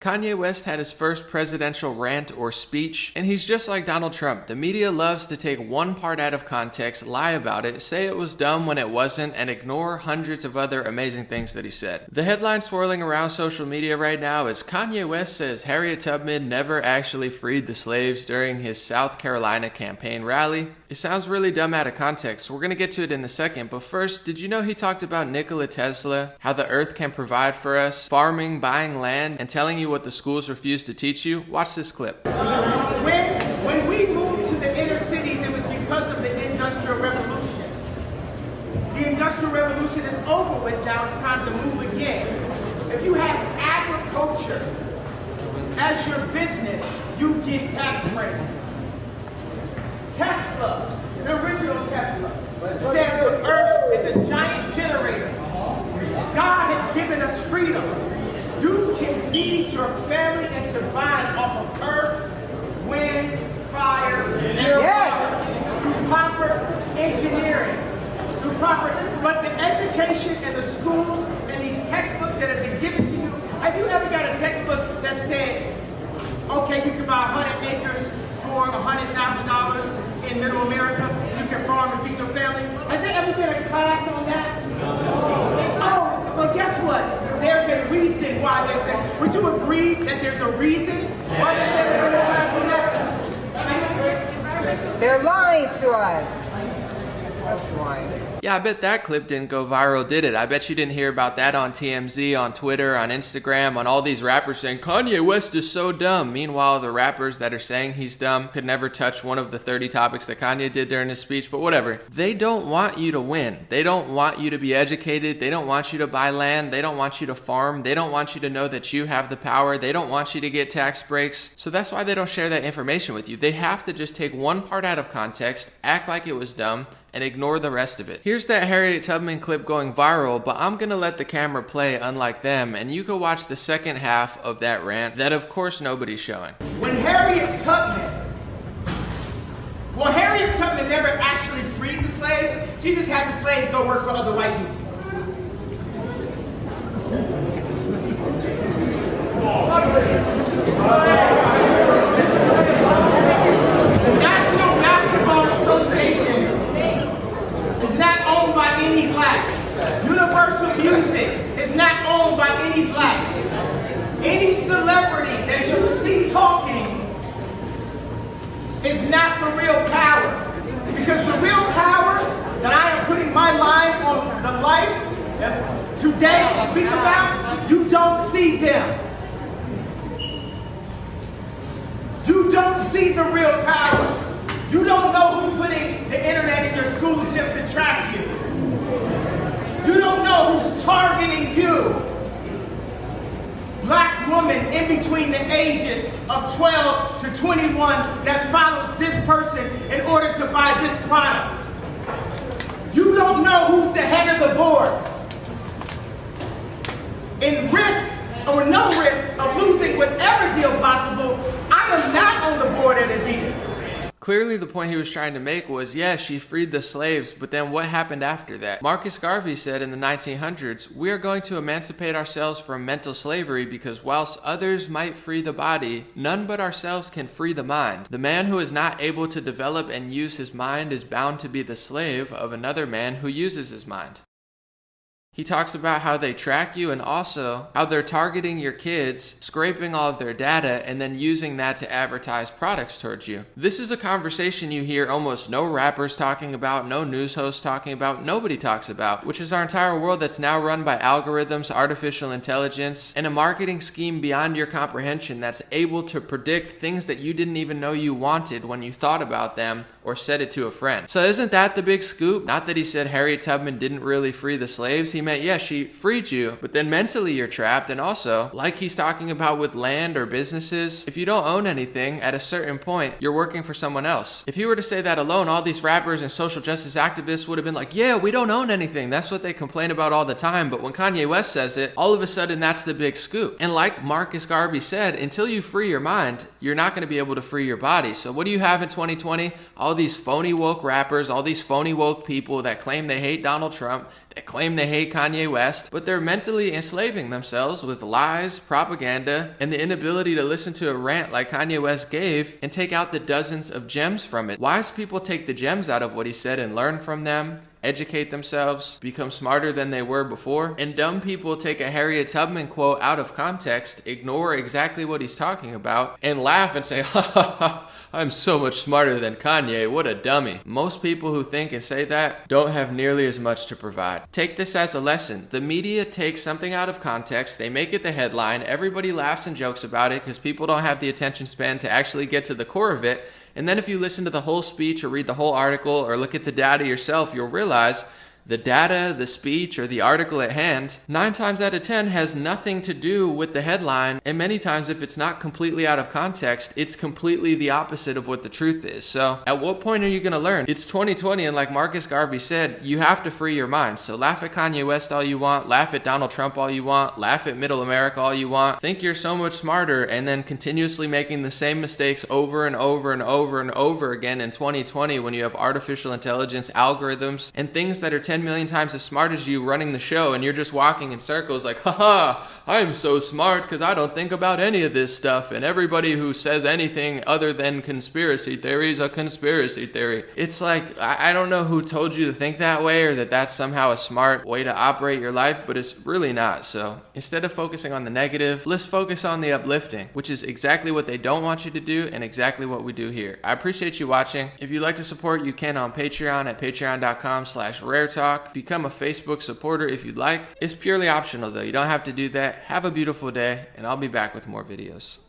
Kanye West had his first presidential rant or speech, and he's just like Donald Trump. The media loves to take one part out of context, lie about it, say it was dumb when it wasn't, and ignore hundreds of other amazing things that he said. The headline swirling around social media right now is Kanye West says Harriet Tubman never actually freed the slaves during his South Carolina campaign rally. It sounds really dumb out of context, so we're going to get to it in a second, but first, did you know he talked about Nikola Tesla, how the earth can provide for us, farming, buying land, and telling you what the schools refuse to teach you? Watch this clip. When we moved to the inner cities, it was because of the Industrial Revolution. The Industrial Revolution is over with, now it's time to move again. If you have agriculture as your business, you get tax breaks. Tesla, the original Tesla, says the earth is a giant generator. God has given us freedom. You can feed your family and survive off of earth, wind, fire, and water through proper engineering. But the education and the schools and these textbooks that have been given to you, have you ever got a textbook that said, okay, you can buy 100 acres for $100,000 in Middle America, and you can farm and feed your family? Has there ever been a class on that? Oh, well, guess what? There's a reason why they say. Would you agree that there's a reason why they say we're going to class on that? They're lying to us. That's why. Yeah, I bet that clip didn't go viral, did it? I bet you didn't hear about that on TMZ, on Twitter, on Instagram, on all these rappers saying, Kanye West is so dumb. Meanwhile, the rappers that are saying he's dumb could never touch one of the 30 topics that Kanye did during his speech, but whatever. They don't want you to win. They don't want you to be educated. They don't want you to buy land. They don't want you to farm. They don't want you to know that you have the power. They don't want you to get tax breaks. So that's why they don't share that information with you. They have to just take one part out of context, act like it was dumb, and ignore the rest of it. Here's that Harriet Tubman clip going viral, but I'm gonna let the camera play unlike them, and you can watch the second half of that rant that of course nobody's showing. When Harriet Tubman never actually freed the slaves. She just had the slaves go work for other white people. National Basketball Association is not owned by any blacks. Universal Music is not owned by any blacks. Any celebrity that you see talking is not the real power. Because the real power that I am putting my mind on the life today to speak about, you don't see them. You don't see the real power. You don't know who's putting the internet in your school just to track you. You don't know who's targeting you. Black woman in between the ages of 12 to 21 that follows this person in order to buy this product. You don't know who's the head of the boards. In risk or no risk of losing whatever deal possible, I am not on the board at Adidas. Clearly the point he was trying to make was, yeah, she freed the slaves, but then what happened after that? Marcus Garvey said in the 1900s, we are going to emancipate ourselves from mental slavery because whilst others might free the body, none but ourselves can free the mind. The man who is not able to develop and use his mind is bound to be the slave of another man who uses his mind. He talks about how they track you and also how they're targeting your kids, scraping all of their data, and then using that to advertise products towards you. This is a conversation you hear almost no rappers talking about, no news hosts talking about, nobody talks about, which is our entire world that's now run by algorithms, artificial intelligence, and a marketing scheme beyond your comprehension that's able to predict things that you didn't even know you wanted when you thought about them or said it to a friend. So isn't that the big scoop? Not that he said Harriet Tubman didn't really free the slaves. He meant, yeah, she freed you, but then mentally you're trapped. And also, like he's talking about with land or businesses, if you don't own anything, at a certain point, you're working for someone else. If he were to say that alone, all these rappers and social justice activists would have been like, yeah, we don't own anything. That's what they complain about all the time. But when Kanye West says it, all of a sudden that's the big scoop. And like Marcus Garvey said, until you free your mind, you're not going to be able to free your body. So what do you have in 2020? All these phony woke rappers, all these phony woke people that claim they hate Donald Trump, that claim they hate Kanye West, but they're mentally enslaving themselves with lies, propaganda, and the inability to listen to a rant like Kanye West gave and take out the dozens of gems from it. Wise people take the gems out of what he said and learn from them, educate themselves, become smarter than they were before. And dumb people take a Harriet Tubman quote out of context, ignore exactly what he's talking about, and laugh and say, ha ha ha, I'm so much smarter than Kanye, what a dummy. Most people who think and say that don't have nearly as much to provide. Take this as a lesson. The media takes something out of context, they make it the headline, everybody laughs and jokes about it because people don't have the attention span to actually get to the core of it. And then if you listen to the whole speech or read the whole article or look at the data yourself, you'll realize the data, the speech, or the article at hand, 9 times out of 10 has nothing to do with the headline. And many times, if it's not completely out of context, it's completely the opposite of what the truth is. So at what point are you going to learn? It's 2020, and like Marcus Garvey said, you have to free your mind. So laugh at Kanye West all you want, laugh at Donald Trump all you want, laugh at middle America all you want, think you're so much smarter, and then continuously making the same mistakes over and over and over and over again in 2020 when you have artificial intelligence, algorithms, and things that are 10 million times as smart as you running the show, and you're just walking in circles like, haha, I'm so smart because I don't think about any of this stuff, and everybody who says anything other than conspiracy theory is a conspiracy theory. It's like, I don't know who told you to think that way or that that's somehow a smart way to operate your life, but it's really not. So instead of focusing on the negative, let's focus on the uplifting, which is exactly what they don't want you to do and exactly what we do here. I appreciate you watching. If you'd like to support, you can on Patreon at patreon.com/raretalk. Become a Facebook supporter if you'd like. It's purely optional though. You don't have to do that. Have a beautiful day, and I'll be back with more videos.